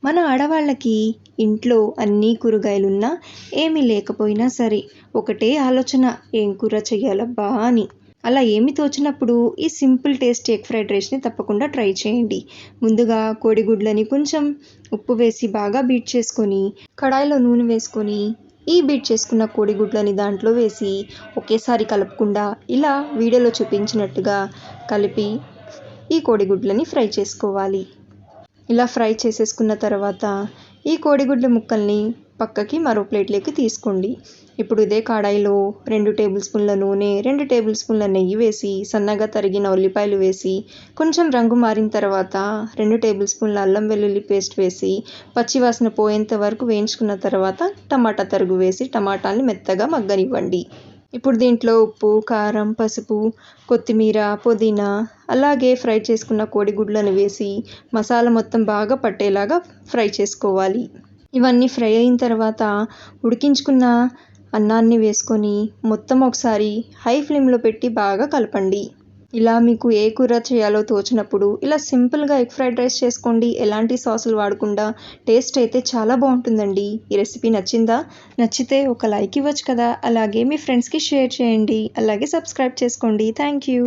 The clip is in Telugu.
మన ఆడవాళ్ళకి ఇంట్లో అన్ని కూరగాయలున్నా ఏమీ లేకపోయినా సరే ఒకటే ఆలోచన, ఏం కూర చెయ్యాలబ్బా అని. అలా ఏమి తోచినప్పుడు ఈ సింపుల్ టేస్ట్ ఎగ్ ఫ్రైడ్ రైస్ని తప్పకుండా ట్రై చేయండి. ముందుగా కోడిగుడ్లని కొంచెం ఉప్పు వేసి బాగా బీట్ చేసుకొని, కడాయిలో నూనె వేసుకొని ఈ బీట్ చేసుకున్న కోడిగుడ్లని దాంట్లో వేసి ఒకేసారి కలపకుండా ఇలా వీడియోలో చూపించినట్టుగా కలిపి ఈ కోడిగుడ్లని ఫ్రై చేసుకోవాలి. ఇలా ఫ్రై చేసేసుకున్న తర్వాత ఈ కోడిగుడ్ల ముక్కల్ని పక్కకి మరో ప్లేట్లోకి తీసుకోండి. ఇప్పుడు ఇదే కడాయిలో 2 టేబుల్ స్పూన్ల నూనె, 2 టేబుల్ స్పూన్ల నెయ్యి వేసి సన్నగా తరిగిన ఉల్లిపాయలు వేసి కొంచెం రంగు మారిన తర్వాత 2 టేబుల్ స్పూన్ల అల్లం వెల్లుల్లి పేస్ట్ వేసి పచ్చివాసన పోయేంత వరకు వేయించుకున్న తర్వాత టమాటా తరుగు వేసి టమాటాని మెత్తగా మగ్గనివ్వండి. ఇప్పుడు దీంట్లో ఉప్పు, కారం, పసుపు, కొత్తిమీర, పుదీనా అలాగే ఫ్రై చేసుకున్న కోడిగుడ్లను వేసి మసాలా మొత్తం బాగా పట్టేలాగా ఫ్రై చేసుకోవాలి. ఇవన్నీ ఫ్రై అయిన తర్వాత ఉడికించుకున్న అన్నాన్ని వేసుకొని మొత్తం ఒకసారి హై ఫ్లేమ్లో పెట్టి బాగా కలపండి. ఇలా మీకు ఏ కూర చేయాలో తోచినప్పుడు ఇలా సింపుల్గా ఎగ్ ఫ్రైడ్ రైస్ చేసుకోండి. ఎలాంటి సాసులు వాడకుండా. టేస్ట్ అయితే చాలా బాగుంటుందండి. ఈ రెసిపీ నచ్చిందా? నచ్చితే ఒక లైక్ ఇవ్వచ్చు కదా. అలాగే మీ ఫ్రెండ్స్కి షేర్ చేయండి. అలాగే సబ్స్క్రైబ్ చేసుకోండి. Thank you.